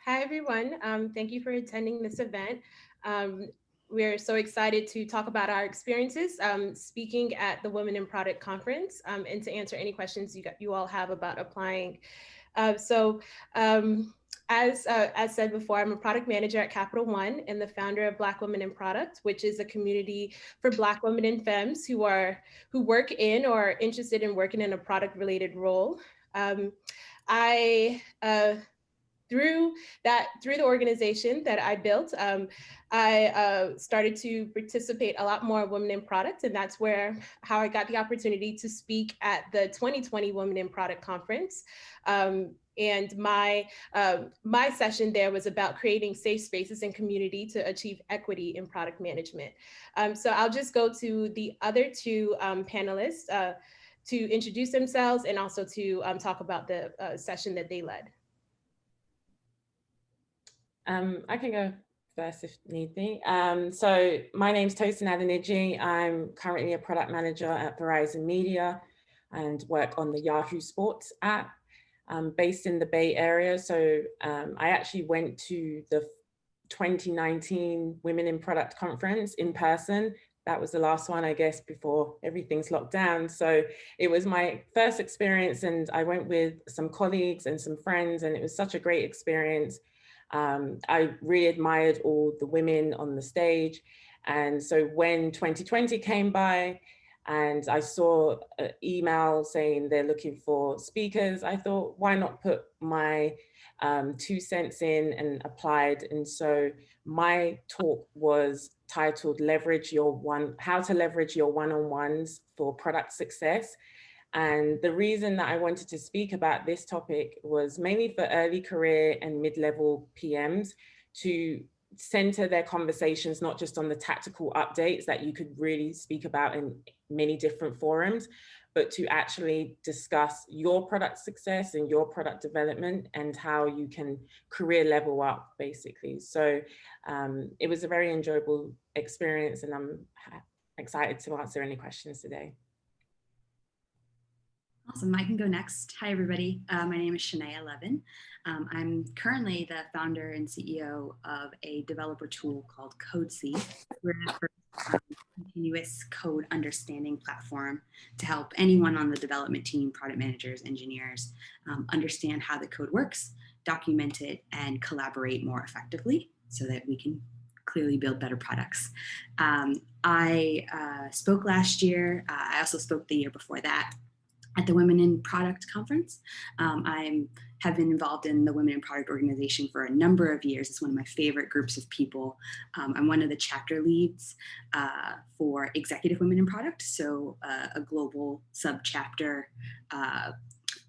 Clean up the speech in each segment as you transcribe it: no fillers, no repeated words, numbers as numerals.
Hi, everyone. Thank you for attending this event. Um, we're so excited to talk about our experiences speaking at the Women in Product Conference and to answer any questions you all have about applying. Uh, so, um, as said before, I'm a product manager at Capital One and the founder of Black Women in Product, which is a community for Black women and femmes who work in or are interested in working in a product-related role. I through the organization that I built, I started to participate a lot more Women in Product, and that's how I got the opportunity to speak at the 2020 Women in Product Conference. And my session there was about creating safe spaces and community to achieve equity in product management. So I'll just go to the other two panelists to introduce themselves and also to talk about the session that they led. I can go first if need be. So my name's Tosin Adeniji. I'm currently a product manager at Verizon Media and work on the Yahoo Sports app. I'm based in the Bay Area. So I actually went to the 2019 Women in Product Conference in person. That was the last one, I guess, before everything's locked down. So it was my first experience, and I went with some colleagues and some friends, and it was such a great experience. I really admired all the women on the stage. And so when 2020 came by and I saw an email saying they're looking for speakers, I thought, why not put my 2 cents in and applied. And so my talk was titled How to Leverage Your One-on-Ones for Product Success. And the reason that I wanted to speak about this topic was mainly for early career and mid-level PMs to center their conversations not just on the tactical updates that you could really speak about in many different forums, but to actually discuss your product success and your product development and how you can career level up, basically. So it was a very enjoyable experience, and I'm excited to answer any questions today. Awesome, I can go next. Hi, everybody. My name is Shanaya Leven. I'm currently the founder and CEO of a developer tool called CodeSee. We're the first continuous code understanding platform to help anyone on the development team, product managers, engineers, understand how the code works, document it, and collaborate more effectively so that we can clearly build better products. I spoke last year. I also spoke the year before that at the Women in Product Conference. I have been involved in the Women in Product organization for a number of years. It's one of my favorite groups of people. I'm one of the chapter leads for Executive Women in Product, so a global sub-chapter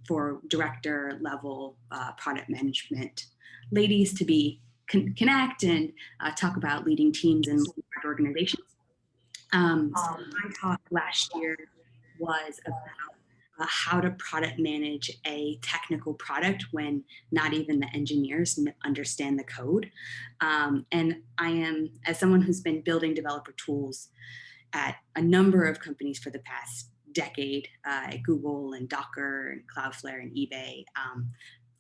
for director level product management ladies to be connect and talk about leading teams and organizations. So my talk last year was about how to product manage a technical product when not even the engineers understand the code. And I am, as someone who's been building developer tools at a number of companies for the past decade, at Google and Docker and Cloudflare and eBay,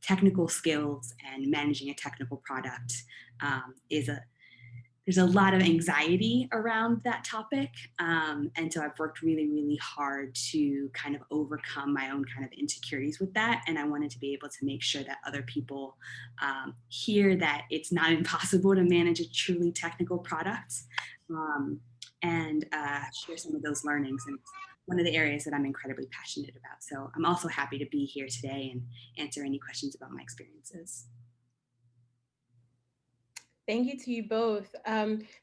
technical skills and managing a technical product there's a lot of anxiety around that topic. And so I've worked really, really hard to kind of overcome my own kind of insecurities with that. And I wanted to be able to make sure that other people hear that it's not impossible to manage a truly technical product and share some of those learnings. And it's one of the areas that I'm incredibly passionate about. So I'm also happy to be here today and answer any questions about my experiences. Thank you to you both.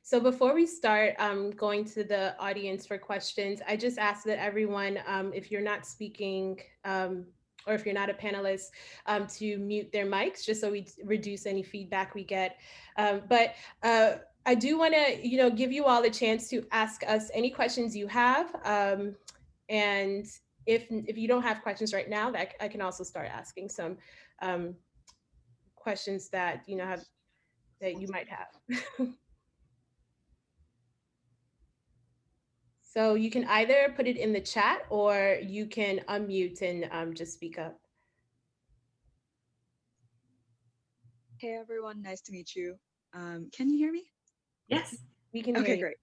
So before we start going to the audience for questions, I just ask that everyone, if you're not speaking or if you're not a panelist, to mute their mics just so we reduce any feedback we get. But I do want to, give you all a chance to ask us any questions you have. And if you don't have questions right now, that I can also start asking some questions that that you might have. So you can either put it in the chat or you can unmute and just speak up. Hey everyone, nice to meet you. Can you hear me? Yes. We can hear Okay, you. great.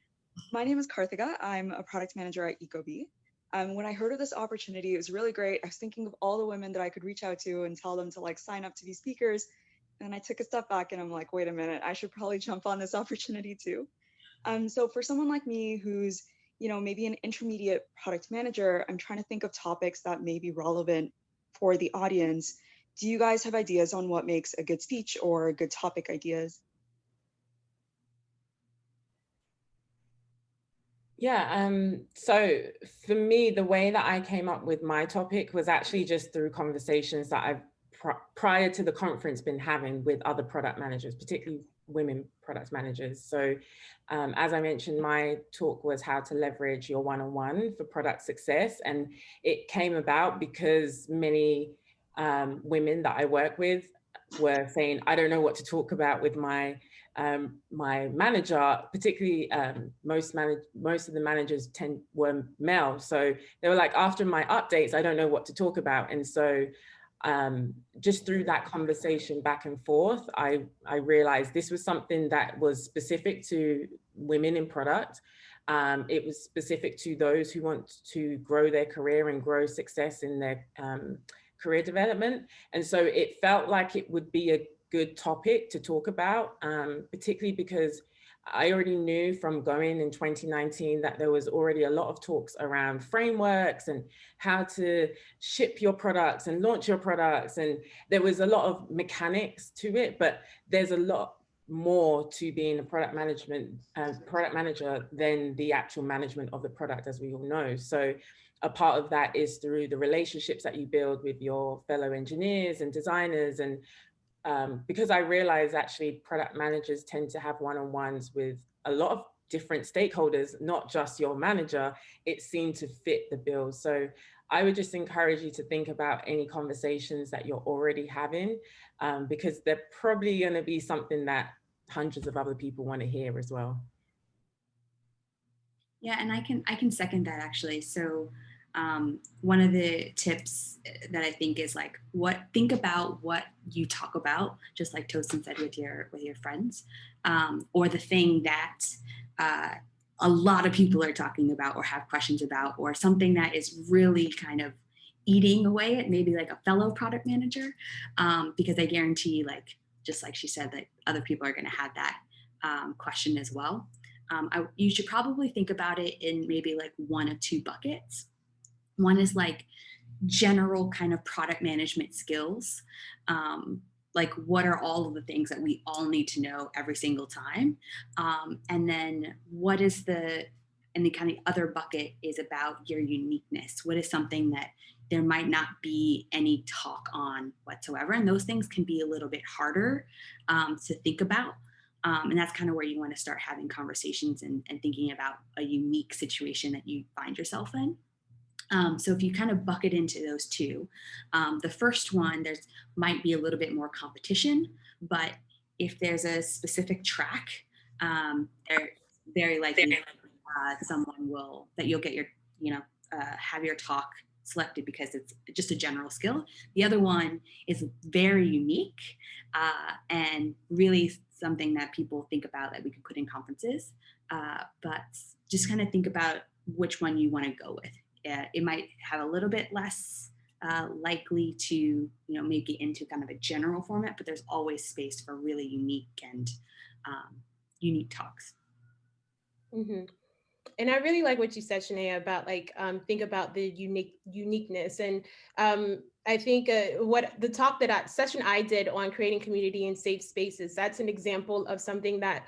My name is Karthika. I'm a product manager at Ecobee. When I heard of this opportunity, it was really great. I was thinking of all the women that I could reach out to and tell them to like sign up to be speakers. And I took a step back and I'm like, wait a minute, I should probably jump on this opportunity too. So for someone like me who's, maybe an intermediate product manager, I'm trying to think of topics that may be relevant for the audience. Do you guys have ideas on what makes a good speech or good topic ideas? Yeah, so for me, the way that I came up with my topic was actually just through conversations that I've prior to the conference been having with other product managers, particularly women product managers. So as I mentioned, my talk was how to leverage your one-on-one for product success. And it came about because many women that I work with were saying, I don't know what to talk about with my manager, particularly most of the managers were male. So they were like, after my updates, I don't know what to talk about. And so just through that conversation back and forth, I realized this was something that was specific to women in product. It was specific to those who want to grow their career and grow success in their career development. And so it felt like it would be a good topic to talk about, particularly because I already knew from going in 2019 that there was already a lot of talks around frameworks and how to ship your products and launch your products. And there was a lot of mechanics to it, but there's a lot more to being a product manager than the actual management of the product, as we all know. So a part of that is through the relationships that you build with your fellow engineers and designers. And because I realize actually product managers tend to have one-on-ones with a lot of different stakeholders, not just your manager, it seemed to fit the bill. So I would just encourage you to think about any conversations that you're already having, because they're probably going to be something that hundreds of other people want to hear as well. Yeah, and I can second that actually. So one of the tips that I think is like think about what you talk about, just like Tosin said with your friends, or the thing that a lot of people are talking about or have questions about, or something that is really kind of eating away at maybe like a fellow product manager, because I guarantee, like just like she said, that other people are going to have that question as well. You should probably think about it in maybe like one of two buckets. One is like general kind of product management skills. Like what are all of the things that we all need to know every single time? And then and the kind of other bucket is about your uniqueness. What is something that there might not be any talk on whatsoever? And those things can be a little bit harder to think about. And that's kind of where you want to start having conversations and thinking about a unique situation that you find yourself in. So if you kind of bucket into those two, the first one, there's might be a little bit more competition, but if there's a specific track, they're very likely that you'll get your, have your talk selected because it's just a general skill. The other one is very unique and really something that people think about that we could put in conferences, but just kind of think about which one you want to go with. It might have a little bit less likely to, make it into kind of a general format, but there's always space for really unique and unique talks. Mm-hmm. And I really like what you said, Shanea, about like think about the uniqueness. And I think what the talk session I did on creating community and safe spaces, that's an example of something that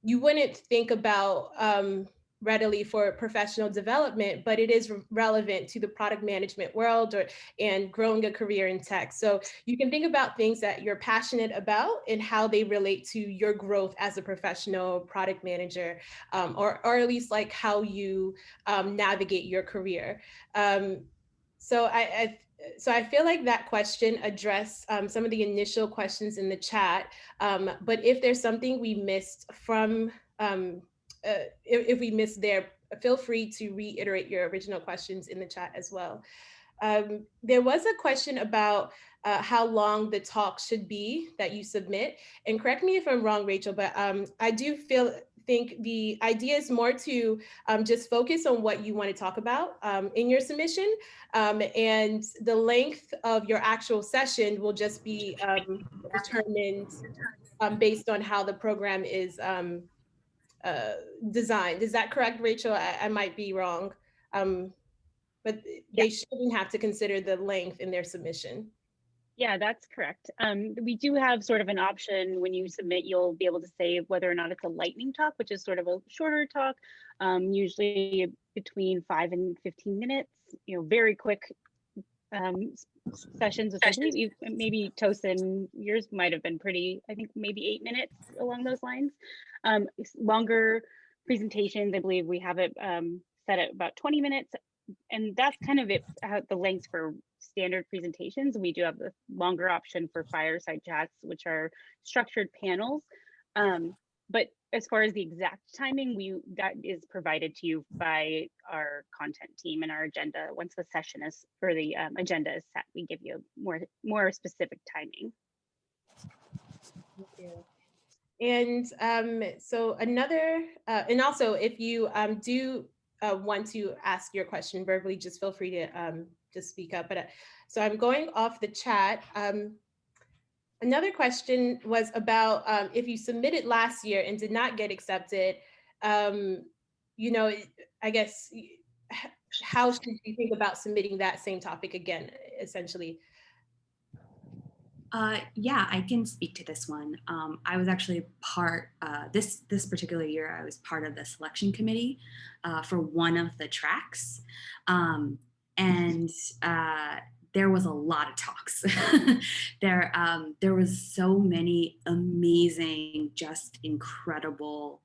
you wouldn't think about readily for professional development, but it is relevant to the product management world and growing a career in tech. So you can think about things that you're passionate about and how they relate to your growth as a professional product manager, or at least like how you navigate your career. So I feel like that question addressed some of the initial questions in the chat. But if there's something we missed from, if we missed there, feel free to reiterate your original questions in the chat as well. There was a question about how long the talk should be that you submit. And correct me if I'm wrong, Rachel, but I do think the idea is more to just focus on what you want to talk about in your submission, and the length of your actual session will just be determined based on how the program is designed. Is that correct, Rachel? I might be wrong, but they shouldn't have to consider the length in their submission. Yeah, that's correct. We do have sort of an option when you submit, you'll be able to say whether or not it's a lightning talk, which is sort of a shorter talk, usually between 5 and 15 minutes, very quick sessions, which I believe maybe Tosin, yours might have been pretty, I think maybe 8 minutes along those lines. Longer presentations, I believe we have it set at about 20 minutes. And that's kind of the length for standard presentations. We do have the longer option for fireside chats, which are structured panels. But as far as the exact timing, that is provided to you by our content team and our agenda. Once the session is, or the agenda is set, we give you more specific timing. Thank you. And so another, and also if you do want to ask your question verbally, just feel free to just speak up. But so I'm going off the chat. Another question was about if you submitted last year and did not get accepted, I guess, how should you think about submitting that same topic again, essentially? Yeah, I can speak to this one. I was actually this particular year, I was part of the selection committee for one of the tracks. And there was a lot of talks. There was so many amazing, just incredible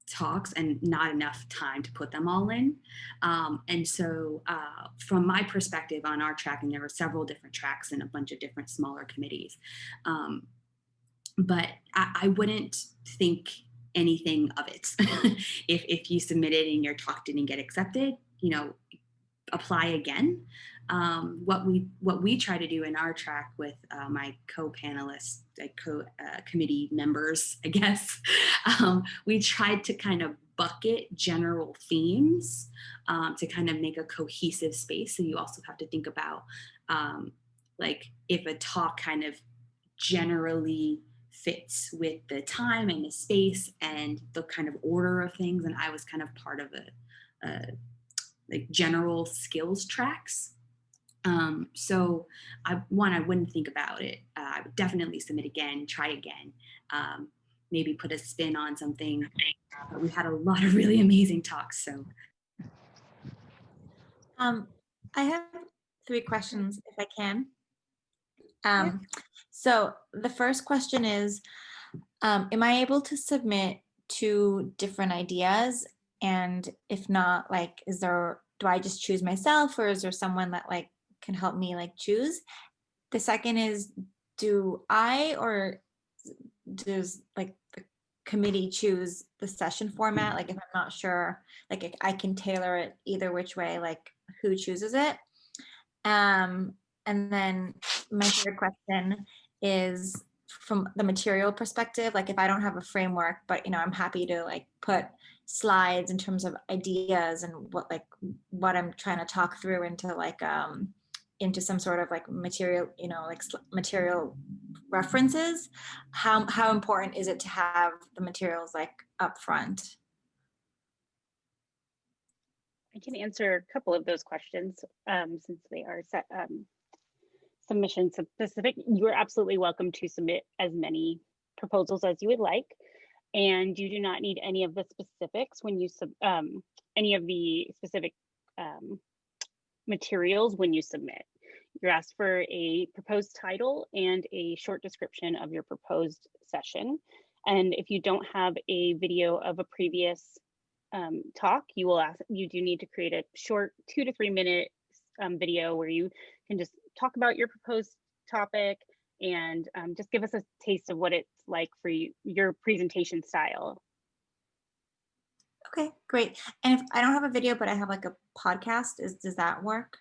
talks and not enough time to put them all in. And so from my perspective on our track, and there were several different tracks and a bunch of different smaller committees, but I wouldn't think anything of it. If you submitted and your talk didn't get accepted, apply again. What we try to do in our track with my co-panelists, committee members, I guess, we tried to kind of bucket general themes to kind of make a cohesive space. So you also have to think about like if a talk kind of generally fits with the time and the space and the kind of order of things. And I was kind of part of a like general skills tracks. So I wouldn't think about it. I would definitely submit again, try again, maybe put a spin on something. We had a lot of really amazing talks, so. I have 3 questions if I can. So the first question is, am I able to submit 2 different ideas? And if not, like, do I just choose myself, or is there someone that like can help me like choose? The second is, do I or does like the committee choose the session format? Like if I'm not sure, like I can tailor it either which way, like who chooses it? And then my third question is from the material perspective, like if I don't have a framework, but I'm happy to like put slides in terms of ideas and what I'm trying to talk through into some sort of like material, like material references. How important is it to have the materials like up front? I can answer a couple of those questions since they are submission specific. You are absolutely welcome to submit as many proposals as you would like, and you do not need any of the specifics when you any of the specific materials when you submit. You're asked for a proposed title and a short description of your proposed session. And if you don't have a video of a previous talk, you do need to create a short 2 to 3 minute video where you can just talk about your proposed topic and just give us a taste of what it's like for your presentation style. Okay, great. And if I don't have a video, but I have like a podcast, does that work?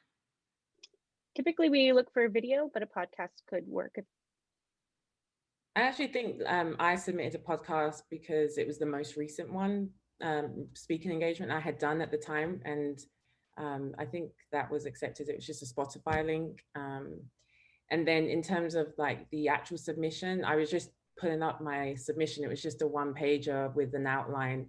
typically we look for a video, but a podcast could work. I actually think I submitted a podcast because it was the most recent one, speaking engagement I had done at the time. And I think that was accepted. It was just a Spotify link. And then in terms of like the actual submission, I was just putting up my submission. It was just a one-pager with an outline,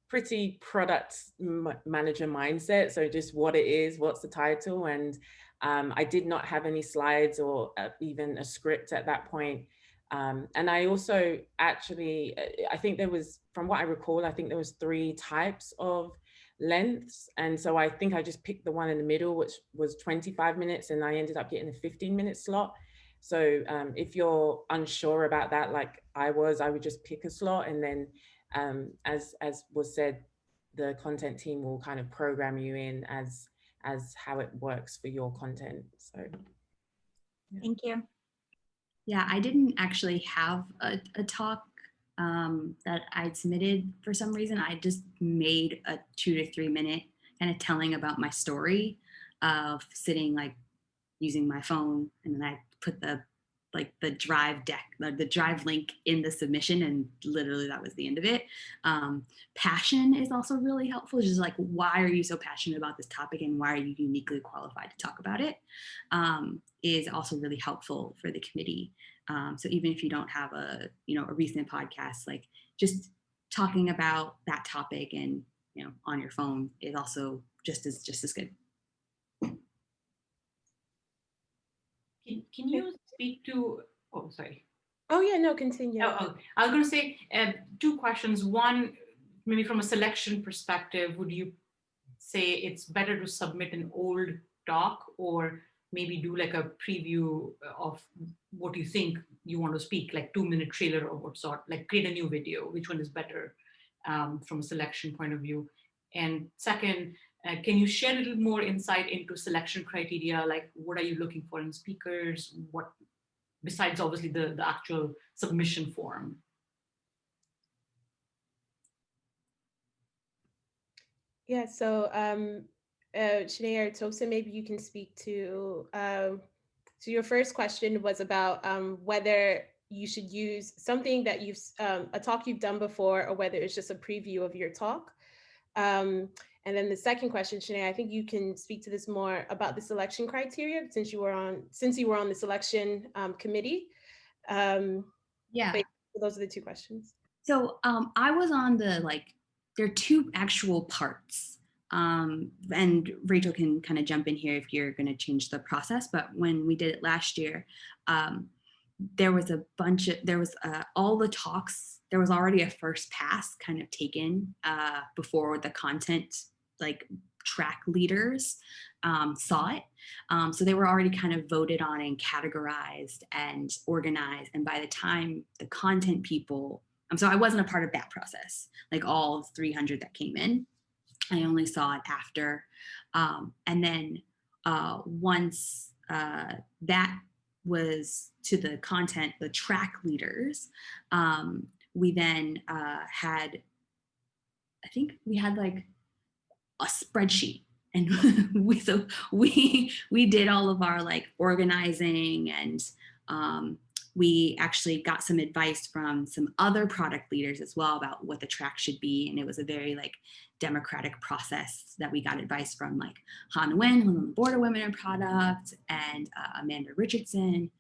pretty product manager mindset. So just what it is, what's the title. And I did not have any slides or even a script at that point. And I also actually, I think there was, from what I recall, I think there was 3 types of lengths. And so I think I just picked the one in the middle, which was 25 minutes, and I ended up getting a 15-minute slot. So if you're unsure about that, like I would just pick a slot. And then as was said, the content team will kind of program you in as how it works for your content. So yeah. Thank you. Yeah, I didn't actually have a talk that I'd submitted for some reason. I just made a 2 to 3 minute kind of telling about my story of sitting, like using my phone, and then I put the drive link in the submission, and literally that was the end of it. Passion is also really helpful. Just like, why are you so passionate about this topic and why are you uniquely qualified to talk about it? Is also really helpful for the committee. So even if you don't have a recent podcast, like just talking about that topic and on your phone is also just as good. Can you speak to, oh, sorry. Oh yeah, no, continue. I was going to say 2 questions. One, maybe from a selection perspective, would you say it's better to submit an old doc or maybe do like a preview of what you think you want to speak, like 2-minute trailer of what sort, like create a new video? Which one is better from a selection point of view? And second, can you share a little more insight into selection criteria? Like, what are you looking for in speakers? What, besides obviously the actual submission form? Yeah, so Shanea or Tosin, maybe you can speak to, so your first question was about whether you should use something that you've, a talk you've done before, or whether it's just a preview of your talk. And then the second question, Shanea, I think you can speak to this more about the selection criteria since you were on the selection committee. Yeah. But those are the 2 questions. So I was on there are 2 actual parts. And Rachel can kind of jump in here if you're going to change the process. But when we did it last year, there was all the talks. There was already a first pass kind of taken before the content track leaders saw it. So they were already kind of voted on and categorized and organized. And by the time the content people, so I wasn't a part of that process, like all 300 that came in. I only saw it after. And then once that was to the content, the track leaders, we then had like a spreadsheet, and we did all of our like organizing, and we actually got some advice from some other product leaders as well about what the track should be. And it was a very like democratic process that we got advice from, like Han Nguyen, who's on the board of Women in Product, and Amanda Richardson.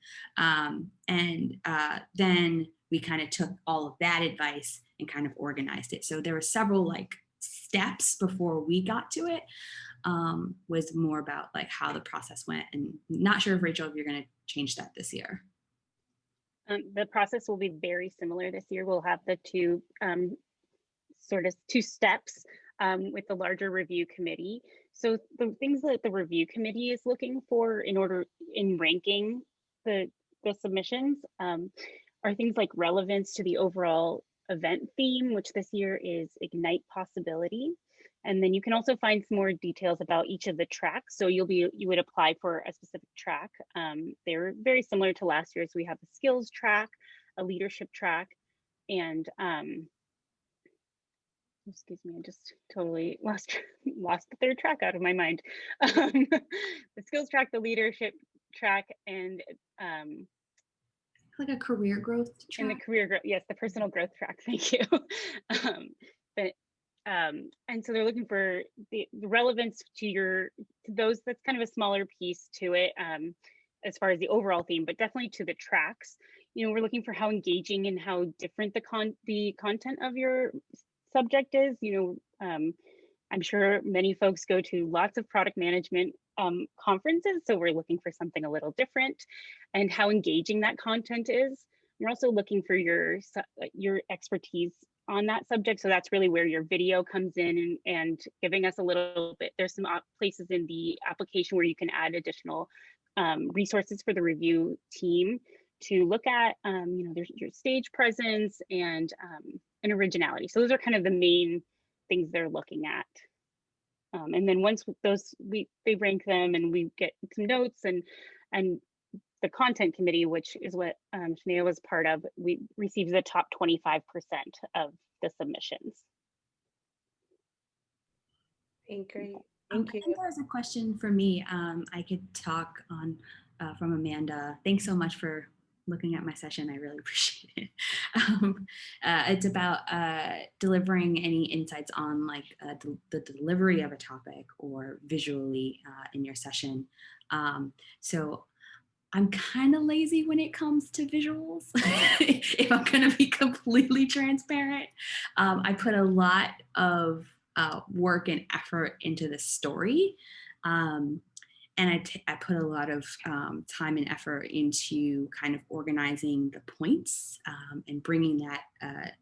Then we kind of took all of that advice and kind of organized it. So there were several like steps before we got to it. Was more about like how the process went. And not sure if Rachel, if you're going to change that this year. The process will be very similar this year. We'll have the 2 sort of 2 steps with the larger review committee. So the things that the review committee is looking for in ranking the submissions are things like relevance to the overall event theme, which this year is Ignite Possibility. And then you can also find some more details about each of the tracks. So you would apply for a specific track. They're very similar to last year's. We have a skills track, a leadership track, and excuse me, I just totally lost the third track out of my mind. The skills track, the leadership track, and like a career growth track. and the career growth, yes, the personal growth track. Thank you. But and so they're looking for the relevance to those. That's kind of a smaller piece to it, as far as the overall theme, but definitely to the tracks. You know, we're looking for how engaging and how different the content of your subject is. You know, I'm sure many folks go to lots of product management conferences, so we're looking for something a little different, and how engaging that content is. We're also looking for your expertise on that subject, so that's really where your video comes in, and giving us a little bit. There's some places in the application where you can add additional resources for the review team to look at. You know, there's your stage presence and originality. So those are kind of the main things they're looking at. And then once those, they rank them, and we get some notes, and the content committee, which is what Shanea was part of, we receives the top 25% of the submissions. Great. I Thank you. think there's a question for me. I could talk on from Amanda. Thanks so much for looking at my session. I really appreciate it. It's about delivering any insights on like the delivery of a topic or visually in your session. So I'm kind of lazy when it comes to visuals, if I'm going to be completely transparent. I put a lot of work and effort into the story. And I put a lot of time and effort into kind of organizing the points and bringing that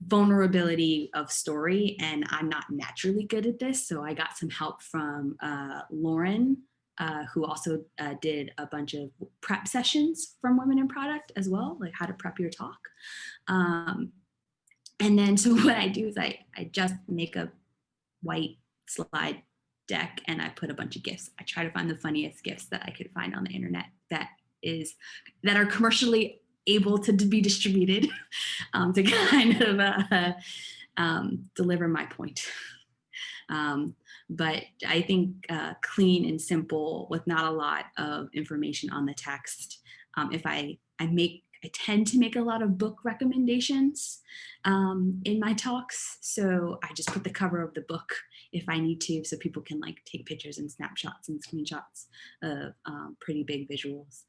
vulnerability of story. And I'm not naturally good at this, so I got some help from Lauren, who also did a bunch of prep sessions from Women in Product as well, like how to prep your talk. And then so what I do is I just make a white slide deck and I put a bunch of GIFs. I try to find the funniest GIFs that I could find on the internet that are commercially able to be distributed to kind of deliver my point. But I think clean and simple with not a lot of information on the text. If I tend to make a lot of book recommendations in my talks. So I just put the cover of the book if I need to, so people can like take pictures and snapshots and screenshots of pretty big visuals.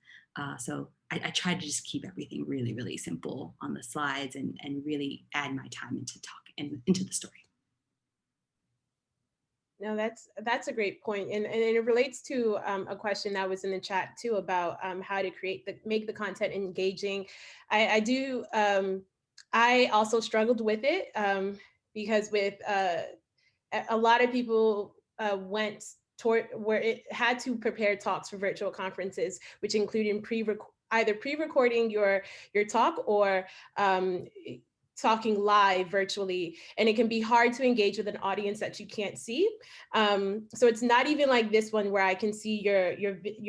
So I try to just keep everything really, really simple on the slides and really add my time into talk and into the story. No, that's a great point. And it relates to a question that was in the chat too about how to make the content engaging. I also struggled with it because with a lot of people went toward where it had to prepare talks for virtual conferences, which included either pre-recording your talk or talking live virtually, and it can be hard to engage with an audience that you can't see. So it's not even like this one where I can see your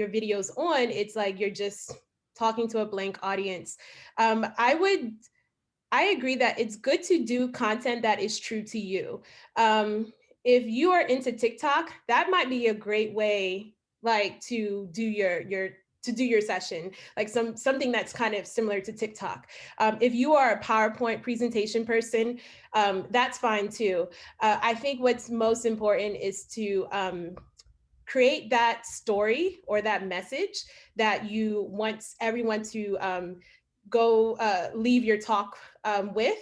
videos on. It's like you're just talking to a blank audience. I agree that it's good to do content that is true to you. If you are into TikTok, that might be a great way, like to do your session, like something that's kind of similar to TikTok. If you are a PowerPoint presentation person, that's fine too. I think what's most important is to create that story or that message that you want everyone to go leave your talk with,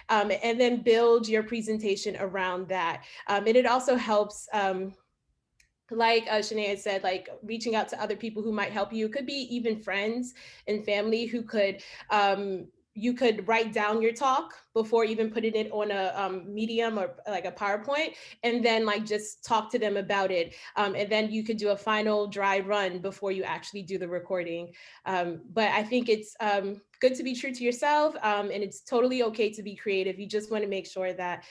and then build your presentation around that. And it also helps, like Shanea said, like reaching out to other people who might help you. It could be even friends and family who could, you could write down your talk before even putting it on a Medium or like a PowerPoint, and then like just talk to them about it. And then you could do a final dry run before you actually do the recording. But I think it's good to be true to yourself, and it's totally okay to be creative. You just want to make sure that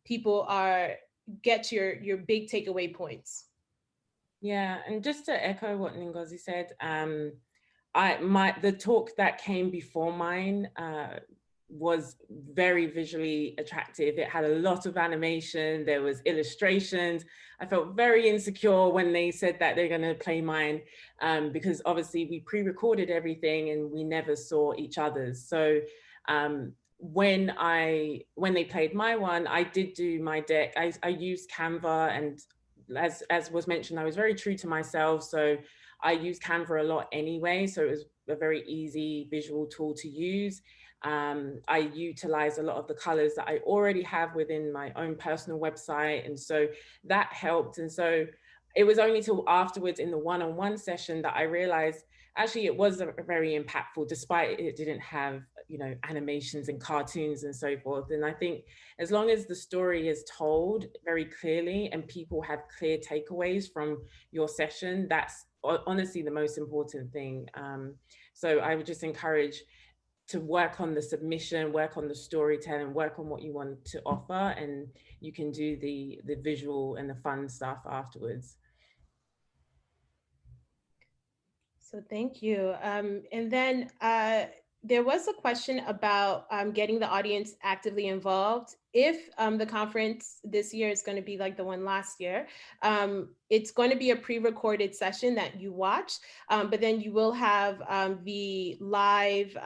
people get your big takeaway points. Yeah, and just to echo what Ngozi said, the talk that came before mine was very visually attractive. It had a lot of animation, there was illustrations. I felt very insecure when they said that they're going to play mine, because obviously we pre-recorded everything and we never saw each other's. So when they played my one, I did do my deck. I used Canva, and as was mentioned, I was very true to myself. So I use Canva a lot anyway, so it was a very easy visual tool to use. I utilize a lot of the colors that I already have within my own personal website, and so that helped. And so it was only till afterwards in the one-on-one session that I realized actually it was a very impactful, despite it didn't have, you know, animations and cartoons and so forth. And I think as long as the story is told very clearly and people have clear takeaways from your session, that's honestly the most important thing. So I would just encourage to work on the submission, work on the storytelling, work on what you want to offer, and you can do the visual and the fun stuff afterwards. So thank you. And then there was a question about getting the audience actively involved. If the conference this year is going to be like the one last year, it's going to be a pre-recorded session that you watch, but then you will have the live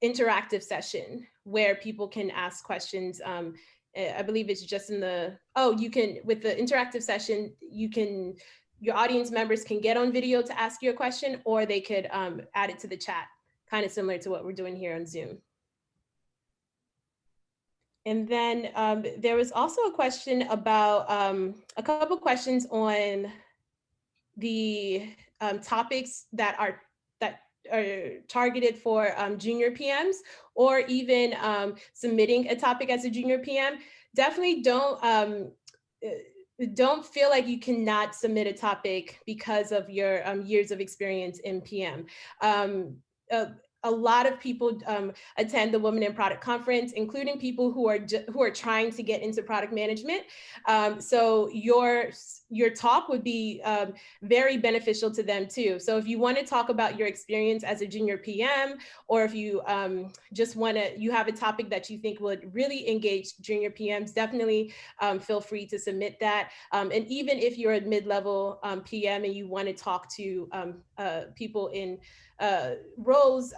interactive session where people can ask questions. I believe it's just in the, you can, with the interactive session, your audience members can get on video to ask you a question, or they could add it to the chat, kind of similar to what we're doing here on Zoom. And then there was also a question about, a couple questions on the topics that are targeted for junior PMs, or even submitting a topic as a junior PM. Definitely don't feel like you cannot submit a topic because of your years of experience in PM. A lot of people attend the Women in Product Conference, including people who are trying to get into product management. So your talk would be very beneficial to them too. So if you want to talk about your experience as a junior PM, or if you just you have a topic that you think would really engage junior PMs, definitely feel free to submit that. And even if you're a mid-level PM and you want to talk to people in roles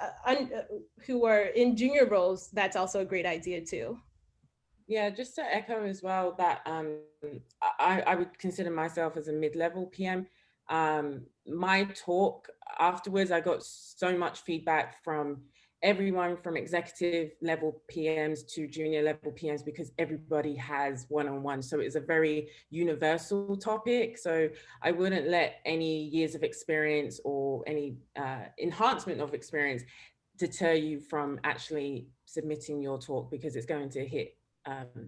who are in junior roles, that's also a great idea too. Yeah, just to echo as well that I would consider myself as a mid-level PM. My talk afterwards, I got so much feedback from everyone from executive level PMs to junior level PMs, because everybody has one-on-one. So it's a very universal topic. So I wouldn't let any years of experience or any enhancement of experience deter you from actually submitting your talk, because it's going to hit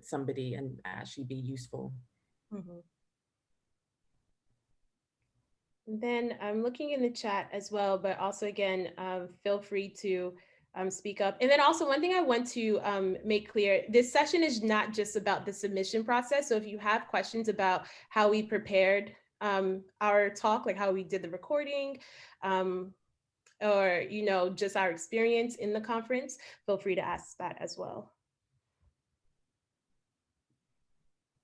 somebody and actually be useful. Mm-hmm. Then I'm looking in the chat as well, but also again, feel free to speak up. And then also one thing I want to make clear, this session is not just about the submission process. So if you have questions about how we prepared our talk, like how we did the recording, or just our experience in the conference, feel free to ask that as well.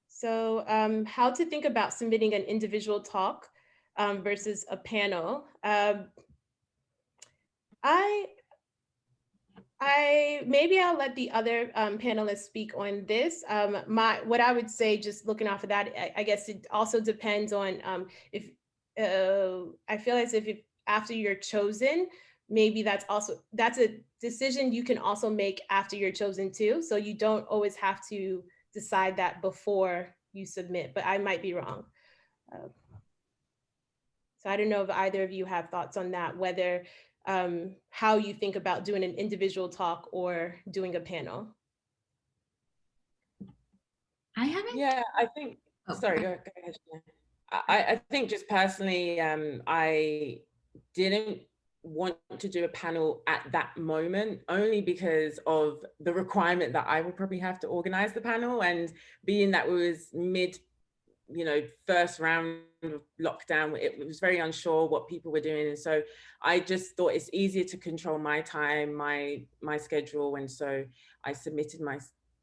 So how to think about submitting an individual talk versus a panel. Maybe I'll let the other panelists speak on this. What I would say, just looking off of that, I guess it also depends on if I feel as if after you're chosen, maybe that's a decision you can also make after you're chosen too. So you don't always have to decide that before you submit, but I might be wrong. So I don't know if either of you have thoughts on that, whether how you think about doing an individual talk or doing a panel. I haven't. Yeah, I think, sorry, go ahead. I think just personally, I didn't want to do a panel at that moment, only because of the requirement that I would probably have to organize the panel, and being that it was first round of lockdown, it was very unsure what people were doing. And so I just thought it's easier to control my time, my schedule. And so I submitted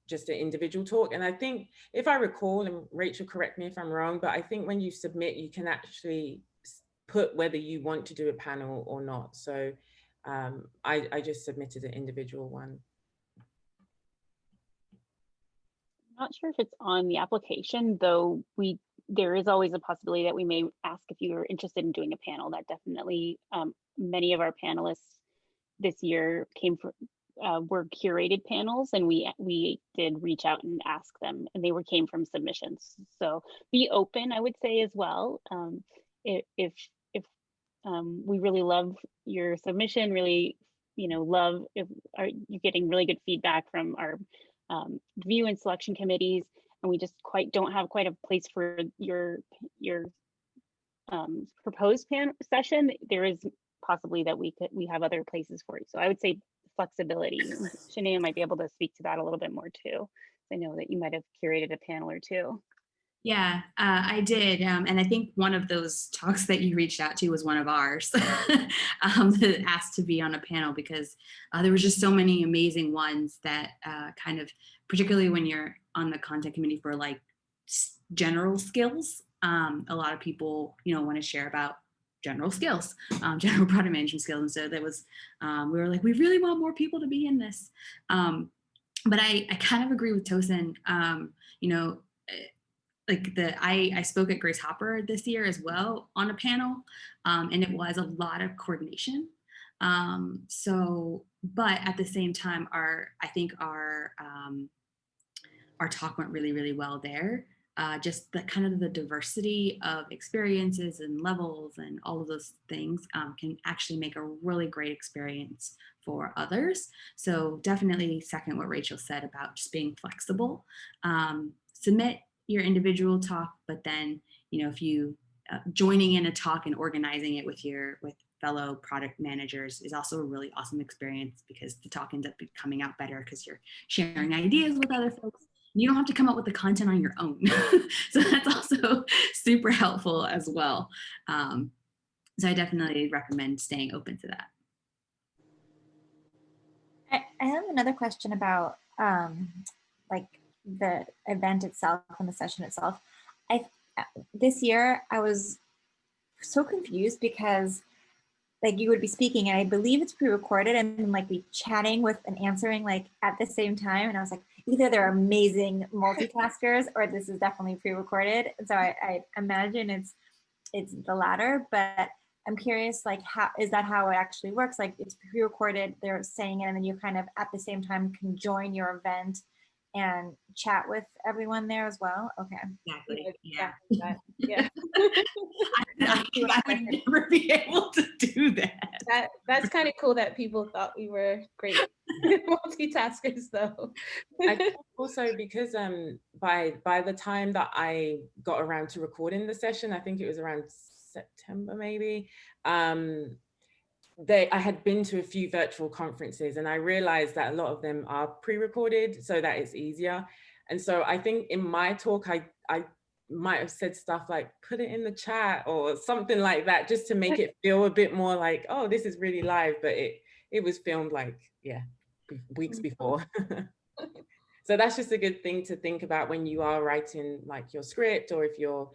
just an individual talk. And I think, if I recall, and Rachel, correct me if I'm wrong, but I think when you submit, you can actually put whether you want to do a panel or not. So I just submitted an individual one. I'm not sure if it's on the application, though there is always a possibility that we may ask if you're interested in doing a panel. That definitely, many of our panelists this year were curated panels, and we did reach out and ask them, and they came from submissions. So be open, I would say, as well. If we really love your submission, really, love if you're getting really good feedback from our review and selection committees, and we just don't have quite a place for your proposed session, there is possibly that we have other places for you. So I would say flexibility. Shanea might be able to speak to that a little bit more too. I know that you might have curated a panel or two. Yeah, I did. And I think one of those talks that you reached out to was one of ours that asked to be on a panel, because there was just so many amazing ones that kind of, particularly when you're on the content committee for like general skills, a lot of people, want to share about general skills, general product management skills. And so that was, we were like, we really want more people to be in this. But I kind of agree with Tosin, I spoke at Grace Hopper this year as well on a panel, and it was a lot of coordination. But at the same time, I think our talk went really, really well there. Just the kind of the diversity of experiences and levels and all of those things can actually make a really great experience for others. So definitely second what Rachel said about just being flexible. Submit your individual talk, but then, if you joining in a talk and organizing it with fellow product managers is also a really awesome experience, because the talk ends up coming out better because you're sharing ideas with other folks. You don't have to come up with the content on your own. So that's also super helpful as well. So I definitely recommend staying open to that. I have another question about the event itself and the session itself. This year I was so confused because you would be speaking, and I believe it's pre-recorded, and then be chatting with and answering at the same time. And I was like, either they're amazing multitaskers or this is definitely pre-recorded. And so I imagine it's the latter, but I'm curious, how is that how it actually works? It's pre-recorded, they're saying it, and then you kind of at the same time can join your event and chat with everyone there as well? Okay. Exactly. Yeah. Yeah. I would never be able to do that. That's kind of cool that people thought we were great multitaskers, though. I think also because by the time that I got around to recording the session, I think it was around September maybe, I had been to a few virtual conferences, and I realized that a lot of them are pre-recorded so that it's easier. And so I think in my talk, I might have said stuff like, put it in the chat or something like that, just to make it feel a bit more like, oh, this is really live, but it was filmed weeks before. So that's just a good thing to think about when you are writing your script, or if you're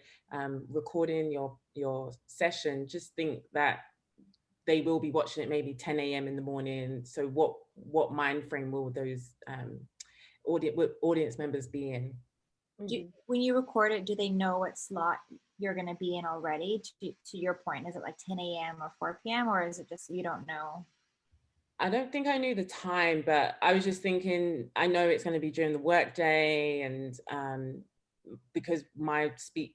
recording your session. Just think that they will be watching it maybe 10 a.m. in the morning. So what mind frame will those audience members be in? When you record it, do they know what slot you're going to be in already? To your point, is it 10 a.m. or 4 p.m. or is it just you don't know? I don't think I knew the time, but I was just thinking, I know it's going to be during the workday, and because my speech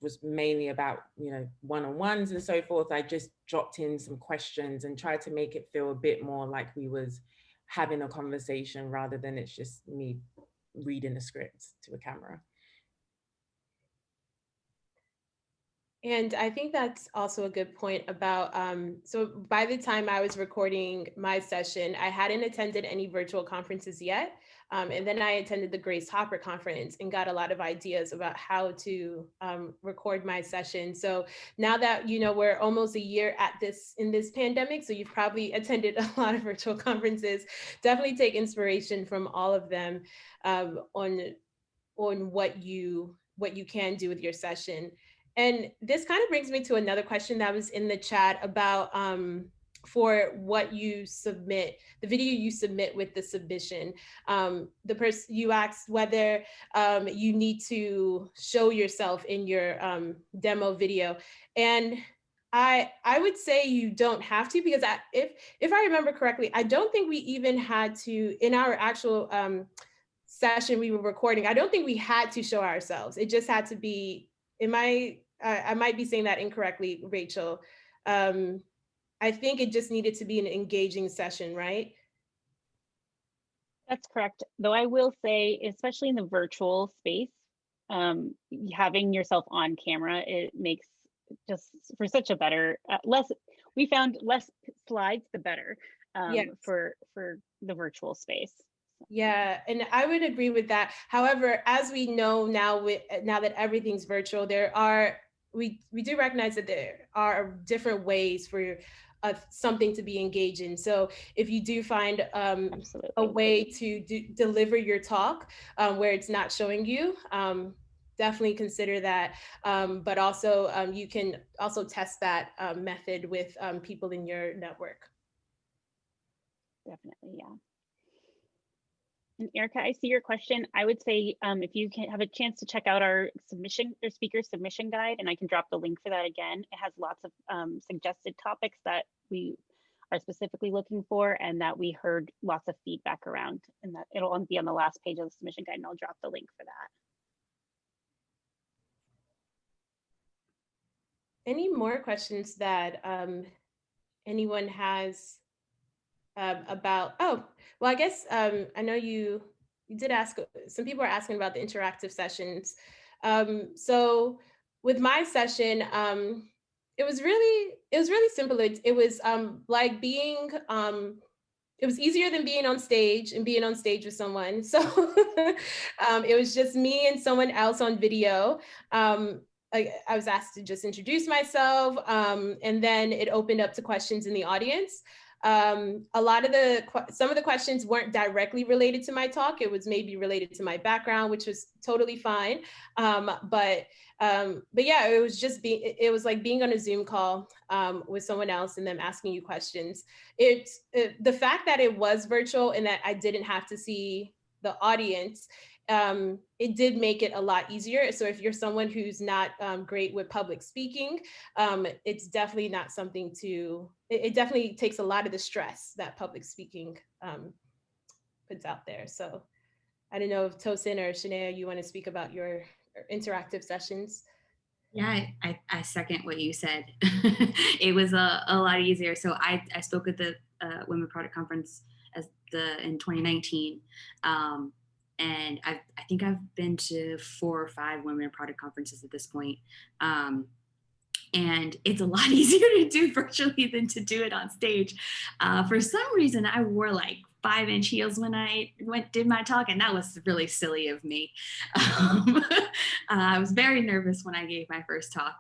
was mainly about one-on-ones and so forth, I just dropped in some questions and tried to make it feel a bit more like we was having a conversation rather than it's just me reading a script to a camera. And I think that's also a good point about, so by the time I was recording my session, I hadn't attended any virtual conferences yet. And then I attended the Grace Hopper conference and got a lot of ideas about how to record my session. So now that, you know, we're almost a year at this in this pandemic, so you've probably attended a lot of virtual conferences, definitely take inspiration from all of them on what you can do with your session. And this kind of brings me to another question that was in the chat about for what you submit, the video you submit with the submission. The person you asked whether you need to show yourself in your demo video, and I would say you don't have to, because if I remember correctly, I don't think we even had to in our actual session we were recording. I don't think we had to show ourselves. It just had to be. I might be saying that incorrectly, Rachel. I think it just needed to be an engaging session, right? That's correct. Though I will say, especially in the virtual space, having yourself on camera, it makes just for such a better, we found less slides, the better Yes. for the virtual space. Yeah, and I would agree with that. However, as we know now, now that everything's virtual, we do recognize that there are different ways for something to be engaged in. So if you do find a way to deliver your talk where it's not showing you, definitely consider that. But also you can also test that method with people in your network. Definitely, yeah. And Erica, I see your question. I would say if you can have a chance to check out our submission or speaker submission guide, and I can drop the link for that again. It has lots of suggested topics that we are specifically looking for and that we heard lots of feedback around, and that it'll be on the last page of the submission guide, and I'll drop the link for that. Any more questions that anyone has about, oh, well, I guess I know you did ask, some people are asking about the interactive sessions. So with my session, it was really simple. It was like being, it was easier than being on stage and being on stage with someone. So it was just me and someone else on video. I was asked to just introduce myself, and then it opened up to questions in the audience. A lot of some of the questions weren't directly related to my talk. It was maybe related to my background, which was totally fine. But yeah, it was like being on a Zoom call with someone else and them asking you questions. The fact that it was virtual and that I didn't have to see the audience, it did make it a lot easier. So if you're someone who's not great with public speaking, it's definitely not something it definitely takes a lot of the stress that public speaking puts out there. So I don't know if Tosin or Shanea, you want to speak about your interactive sessions? Yeah, I second what you said. It was a lot easier. So I spoke at the Women Product Conference in 2019. And I think I've been to 4 or 5 women in product conferences at this point. And it's a lot easier to do virtually than to do it on stage. For some reason, I wore like 5-inch heels when I did my talk, and that was really silly of me. I was very nervous when I gave my first talk.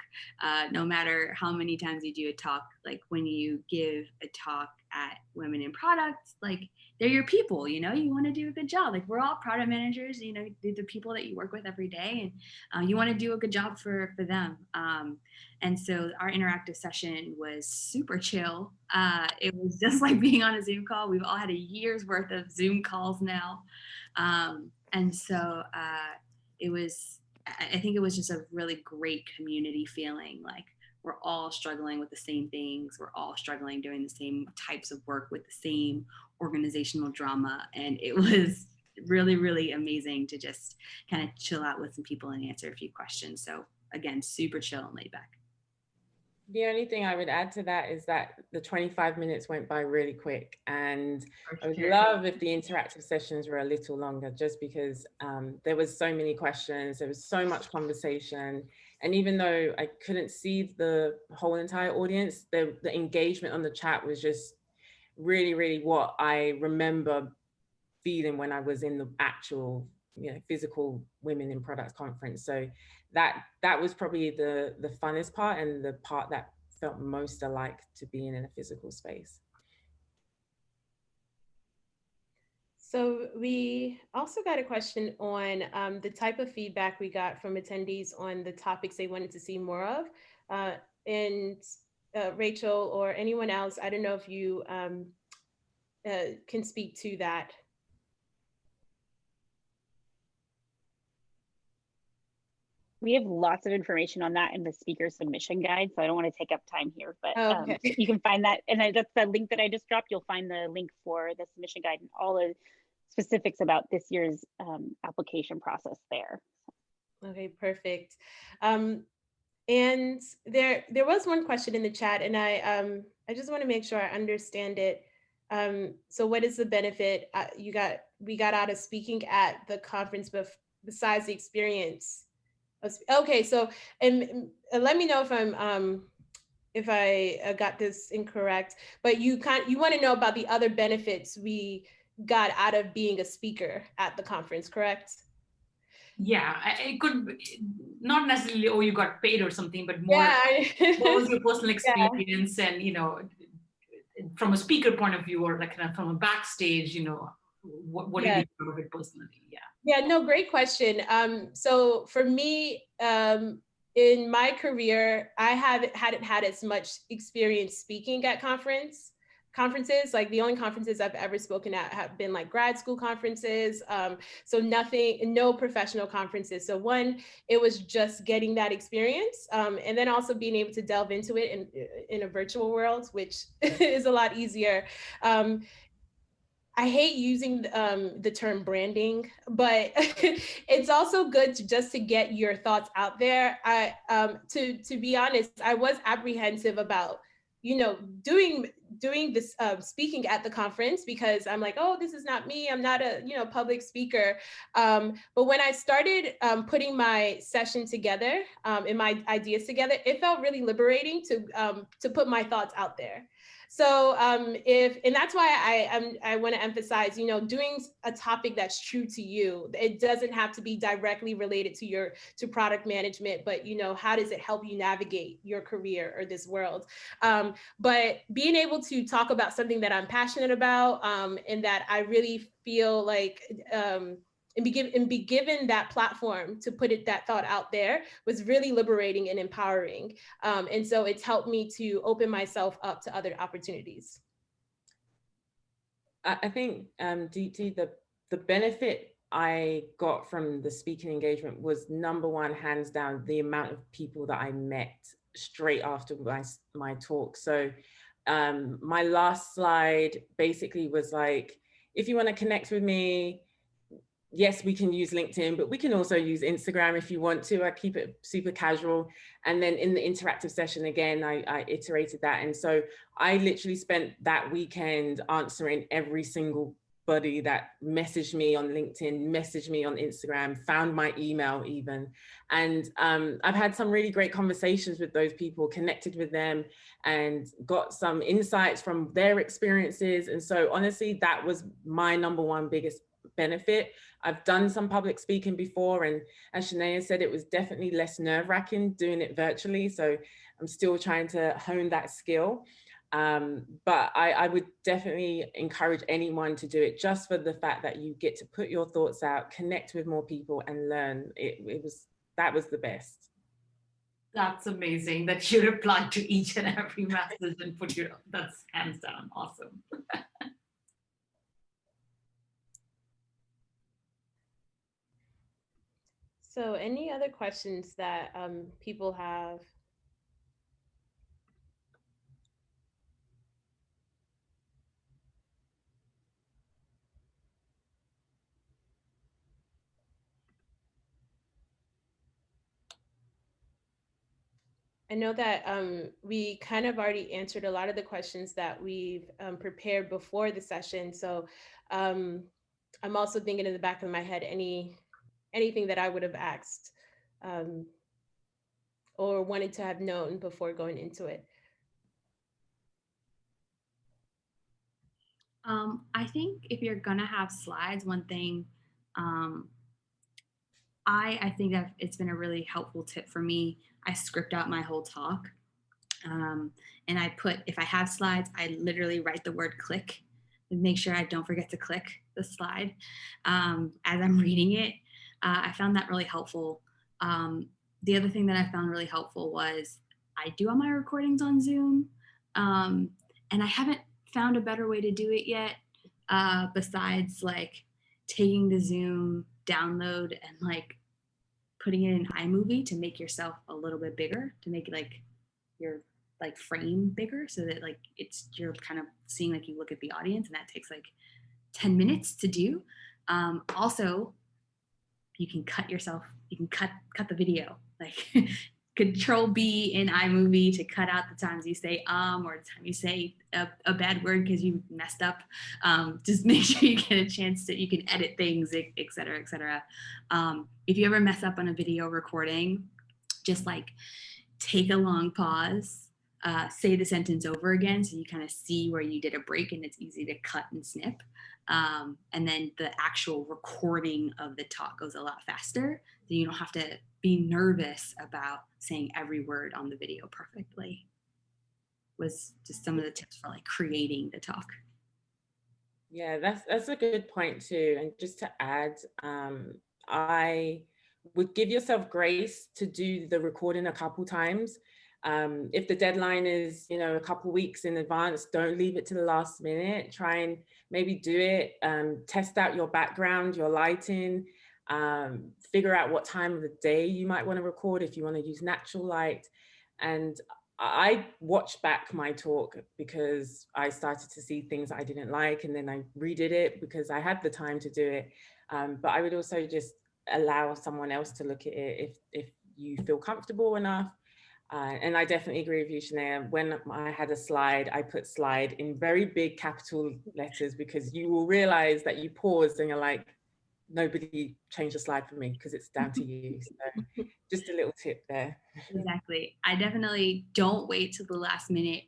No matter how many times you do a talk, like when you give a talk at Women in Products, like they're your people, you know, you want to do a good job. Like we're all product managers, you know, they're the people that you work with every day, and you want to do a good job for them. And so our interactive session was super chill. It was just like being on a Zoom call. We've all had a year's worth of Zoom calls now. And so I think it was just a really great community feeling. Like we're all struggling with the same things. We're all struggling doing the same types of work with the same organizational drama. And it was really, really amazing to just kind of chill out with some people and answer a few questions. So again, super chill and laid back. The only thing I would add to that is that the 25 minutes went by really quick, and I would love if the interactive sessions were a little longer, just because there was so many questions, there was so much conversation, and even though I couldn't see the whole entire audience, the engagement on the chat was just really, really what I remember feeling when I was in the actual, physical Women in Product conference. So that was probably the funnest part, and the part that felt most alike to being in a physical space. So we also got a question on the type of feedback we got from attendees on the topics they wanted to see more of. And Rachel or anyone else, I don't know if you can speak to that. We have lots of information on that in the speaker submission guide, so I don't want to take up time here, but Okay. you can find that, and that's the link that I just dropped. You'll find the link for the submission guide and all the specifics about this year's application process there. Okay, perfect. And there was one question in the chat, and I just want to make sure I understand it. So what is the benefit we got out of speaking at the conference, besides the experience? Okay, so and let me know if I got this incorrect, but you want to know about the other benefits we got out of being a speaker at the conference, correct? Yeah, it could not necessarily, oh, you got paid or something, but more, what was your personal experience, yeah. And from a speaker point of view, or like from a backstage, what did you think of it personally? Yeah. Yeah, no, great question. So for me, in my career, I hadn't had as much experience speaking at conferences. Like the only conferences I've ever spoken at have been like grad school conferences. So no professional conferences. So one, it was just getting that experience, and then also being able to delve into it in a virtual world, which is a lot easier. I hate using the term branding, but it's also good just to get your thoughts out there. To be honest, I was apprehensive about, doing this speaking at the conference, because I'm like, oh, this is not me. I'm not a public speaker. But when I started putting my session together and my ideas together, it felt really liberating to put my thoughts out there. So and that's why I want to emphasize, doing a topic that's true to you. It doesn't have to be directly related to product management, but how does it help you navigate your career or this world? But being able to talk about something that I'm passionate about, and that I really feel like and be given that platform to put that thought out there was really liberating and empowering. And so it's helped me to open myself up to other opportunities. I think, Deepti, the benefit I got from the speaking engagement was, number one, hands down, the amount of people that I met straight after my talk. So my last slide basically was like, if you want to connect with me, yes, we can use LinkedIn, but we can also use Instagram if you want to. I keep it super casual. And then in the interactive session, again, I iterated that. And so I literally spent that weekend answering every single buddy that messaged me on LinkedIn, messaged me on Instagram, found my email even. And I've had some really great conversations with those people, connected with them, and got some insights from their experiences. And so honestly, that was my number one biggest benefit. I've done some public speaking before, and as Shanea said, it was definitely less nerve-wracking doing it virtually. So I'm still trying to hone that skill. But I would definitely encourage anyone to do it, just for the fact that you get to put your thoughts out, connect with more people, and learn. That was the best. That's amazing that you replied to each and every message and that's hands down awesome. So any other questions that people have? I know that we kind of already answered a lot of the questions that we've prepared before the session. So I'm also thinking in the back of my head, anything that I would have asked or wanted to have known before going into it. I think if you're gonna have slides, one thing I think that it's been a really helpful tip for me. I script out my whole talk. And I put, if I have slides, I literally write the word click and make sure I don't forget to click the slide as I'm reading it. I found that really helpful. The other thing that I found really helpful was I do all my recordings on Zoom, and I haven't found a better way to do it yet, besides like taking the Zoom download and like putting it in iMovie to make yourself a little bit bigger, to make like your like frame bigger, so that like you're kind of seeing like you look at the audience, and that takes like 10 minutes to do. Also, you can cut the video, like Control B in iMovie to cut out the times you say or the time you say a bad word because you messed up. Just make sure you get a chance that you can edit things, et cetera, et cetera. If you ever mess up on a video recording, just like take a long pause, say the sentence over again so you kind of see where you did a break and it's easy to cut and snip. And then the actual recording of the talk goes a lot faster, so you don't have to be nervous about saying every word on the video perfectly. Was just some of the tips for like creating the talk. Yeah, that's a good point too. And just to add, I would give yourself grace to do the recording a couple times. If the deadline is, a couple weeks in advance, don't leave it to the last minute. Try and maybe do it, test out your background, your lighting, figure out what time of the day you might want to record if you want to use natural light. And I watched back my talk because I started to see things I didn't like, and then I redid it because I had the time to do it. But I would also just allow someone else to look at it if you feel comfortable enough. And I definitely agree with you, Shanea. When I had a slide, I put slide in very big capital letters because you will realize that you paused and you're like, nobody changed the slide for me because it's down to you. So just a little tip there. Exactly. I definitely don't wait till the last minute.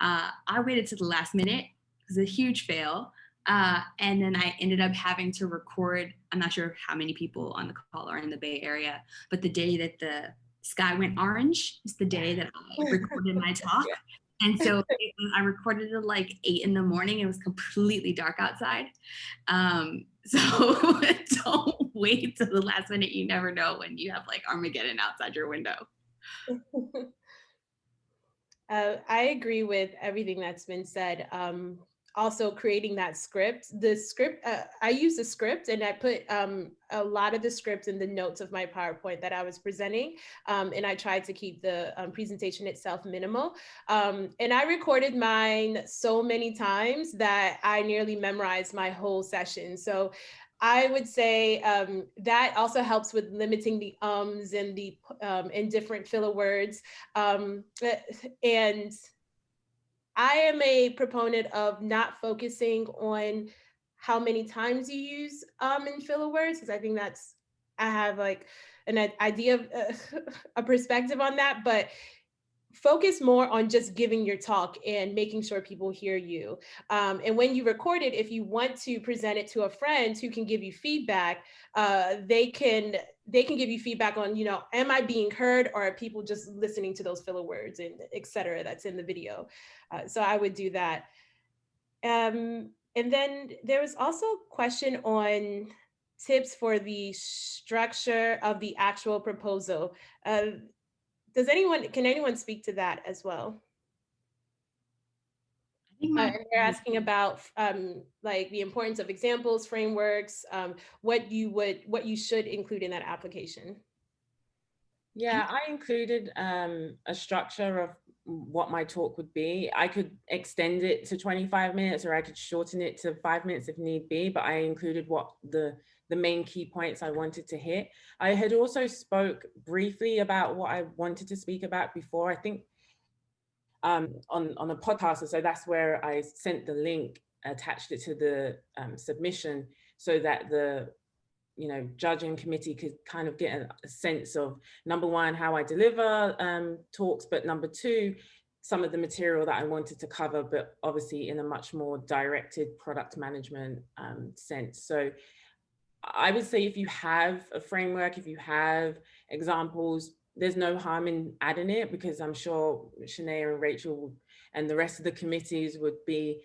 I waited to the last minute. It was a huge fail. And then I ended up having to record, I'm not sure how many people on the call are in the Bay Area, but the day that the sky went orange is the day that I recorded my talk. And so I recorded it like 8 in the morning. It was completely dark outside. So don't wait till the last minute. You never know when you have like Armageddon outside your window. I agree with everything that's been said. Also creating that script, I use a script, and I put a lot of the script in the notes of my PowerPoint that I was presenting. And I tried to keep the presentation itself minimal. And I recorded mine so many times that I nearly memorized my whole session. So I would say that also helps with limiting the ums and the and different filler words. And I am a proponent of not focusing on how many times you use and filler words, because I think I have like an idea of a perspective on that, but focus more on just giving your talk and making sure people hear you. And when you record it, if you want to present it to a friend who can give you feedback, they can give you feedback on, am I being heard, or are people just listening to those filler words and et cetera that's in the video? So I would do that. And then there was also a question on tips for the structure of the actual proposal. Can anyone speak to that as well? And they're asking about like the importance of examples, frameworks, what you should include in that application. Yeah, I included a structure of what my talk would be. I could extend it to 25 minutes, or I could shorten it to 5 minutes if need be, but I included what the main key points I wanted to hit. I had also spoke briefly about what I wanted to speak about before, I think on a podcast. And so that's where I sent the link, attached it to the submission, so that the judging committee could kind of get a sense of, number one, how I deliver talks, but number two, some of the material that I wanted to cover, but obviously in a much more directed product management sense. So I would say if you have a framework, if you have examples, there's no harm in adding it, because I'm sure Shanea and Rachel and the rest of the committees would be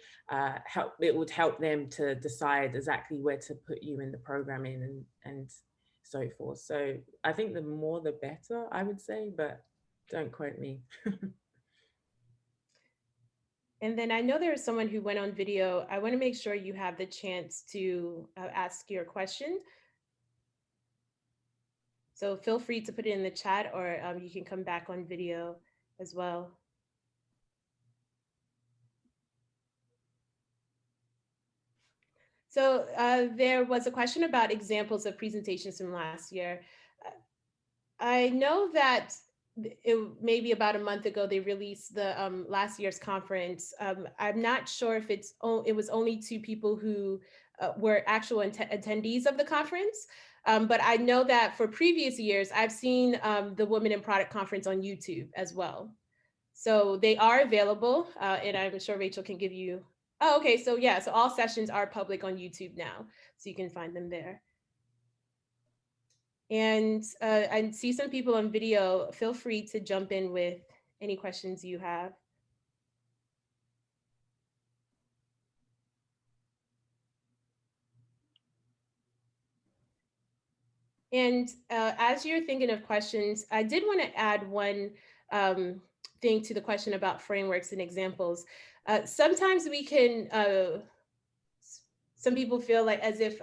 it would help them to decide exactly where to put you in the programming and so forth. So I think the more the better, I would say, but don't quote me. And then I know there is someone who went on video. I want to make sure you have the chance to ask your question. So feel free to put it in the chat, or you can come back on video as well. So there was a question about examples of presentations from last year. I know that maybe about a month ago, they released the last year's conference. I'm not sure if it was only 2 people who were actual attendees of the conference. But I know that for previous years, I've seen the Women in Product Conference on YouTube as well. So they are available, and I'm sure Rachel can give you, oh, okay, so yeah, so all sessions are public on YouTube now, so you can find them there. And I see some people on video. Feel free to jump in with any questions you have. And as you're thinking of questions, I did want to add one thing to the question about frameworks and examples. Sometimes we can, some people feel like as if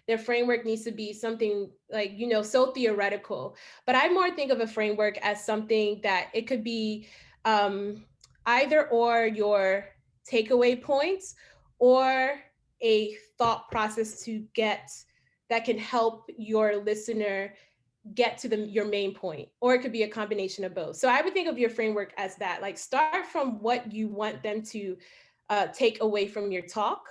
their framework needs to be something like, you know, so theoretical. But I more think of a framework as something that it could be either or your takeaway points, or a thought process to get that can help your listener get to your main point, or it could be a combination of both. So I would think of your framework as that, like start from what you want them to take away from your talk.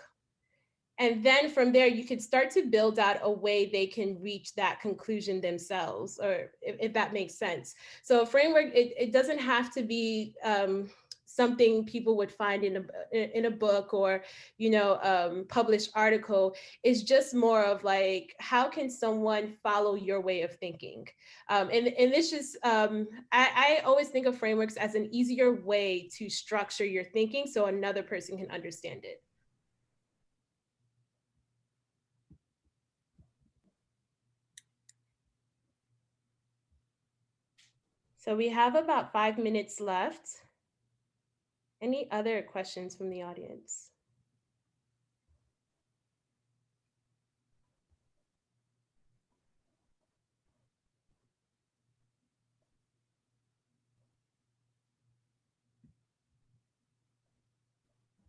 And then from there, you can start to build out a way they can reach that conclusion themselves, or if that makes sense. So a framework, it doesn't have to be something people would find in a book, or, you know, published article. It's just more of like, how can someone follow your way of thinking? And this just, I always think of frameworks as an easier way to structure your thinking so another person can understand it. So we have about 5 minutes left. Any other questions from the audience?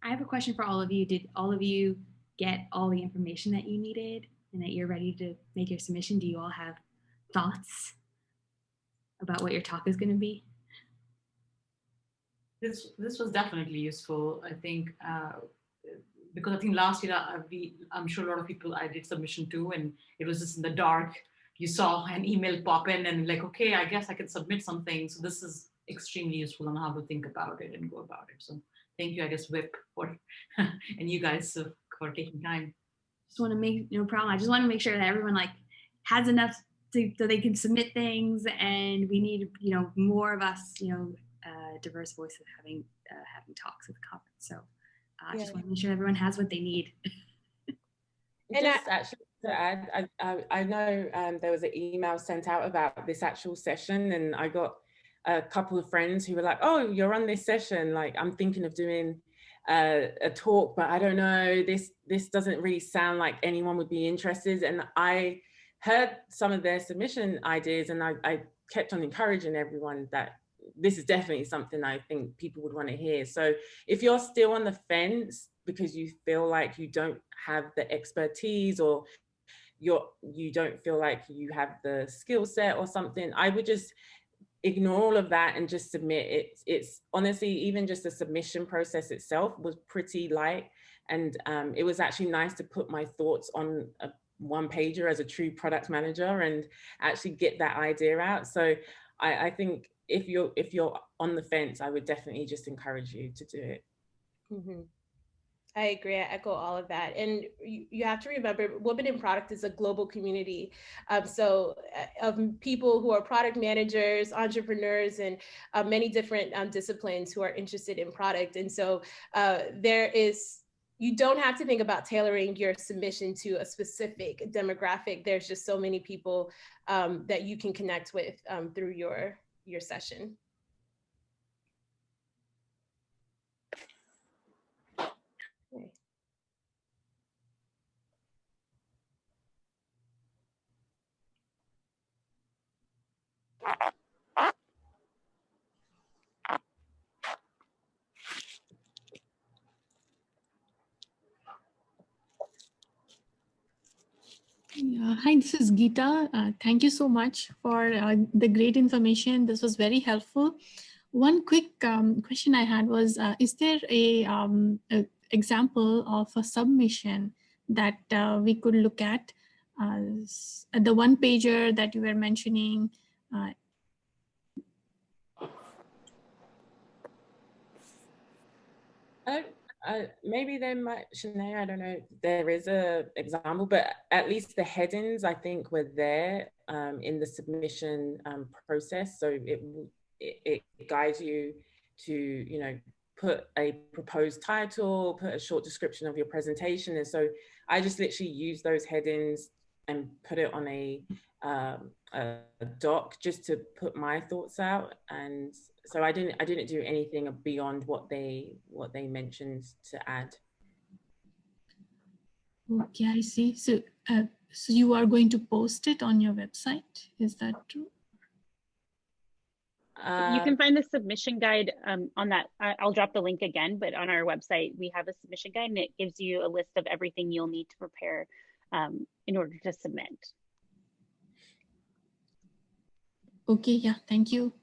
I have a question for all of you. Did all of you get all the information that you needed and that you're ready to make your submission? Do you all have thoughts about what your talk is going to be? This was definitely useful, I think, because I think last year I'm sure a lot of people I did submission to, and it was just in the dark. You saw an email pop in and like, okay, I guess I can submit something. So this is extremely useful on how to think about it and go about it. So thank you, I guess, Whip, for and you guys for taking time. Just want to make, no problem. I just want to make sure that everyone like has enough so they can submit things, and we need, you know, more of us, you know, diverse voices having talks at the conference. So I just want to make sure everyone has what they need. And just actually to add, I know there was an email sent out about this actual session, and I got a couple of friends who were like, oh, you're on this session, like I'm thinking of doing a talk, but I don't know, this doesn't really sound like anyone would be interested. And I heard some of their submission ideas, and I kept on encouraging everyone that this is definitely something I think people would want to hear. So if you're still on the fence because you feel like you don't have the expertise, or you don't feel like you have the skill set or something, I would just ignore all of that and just submit it. It's honestly, even just the submission process itself was pretty light. And it was actually nice to put my thoughts on a one pager as a true product manager and actually get that idea out. So I think if you're on the fence, I would definitely just encourage you to do it. Mm-hmm. I agree. I echo all of that. And you have to remember, Women in Product is a global community. Of people who are product managers, entrepreneurs, and many different disciplines who are interested in product. And so you don't have to think about tailoring your submission to a specific demographic. There's just so many people that you can connect with through your session. Okay. Hi, this is Geeta. Thank you so much for the great information. This was very helpful. One quick question I had was, is there a example of a submission that we could look at? The one pager that you were mentioning. Maybe there might, Shanea, I don't know, there is a example, but at least the headings I think were there in the submission process. So it guides you to, you know, put a proposed title, put a short description of your presentation. And so I just literally use those headings and put it on a doc just to put my thoughts out. And so I didn't do anything beyond what they mentioned to add. Okay, I see. So so you are going to post it on your website, is that true? You can find the submission guide on that. I'll drop the link again, but on our website, we have a submission guide and it gives you a list of everything you'll need to prepare in order to submit. Okay, yeah, thank you.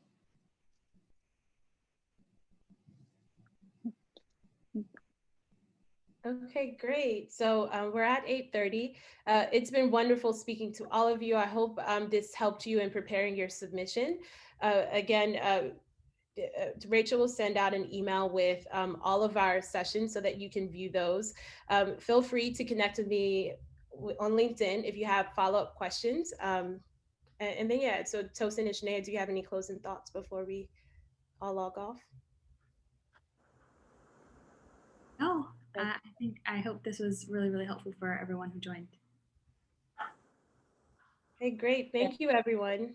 Okay, great. So we're at 8:30. It's been wonderful speaking to all of you. I hope this helped you in preparing your submission. Rachel will send out an email with all of our sessions so that you can view those. Feel free to connect with me on LinkedIn if you have follow-up questions. And then, yeah, so Tosin and Shanea, do you have any closing thoughts before we all log off? No, I hope this was really, really helpful for everyone who joined. Okay, great. Thank you, everyone.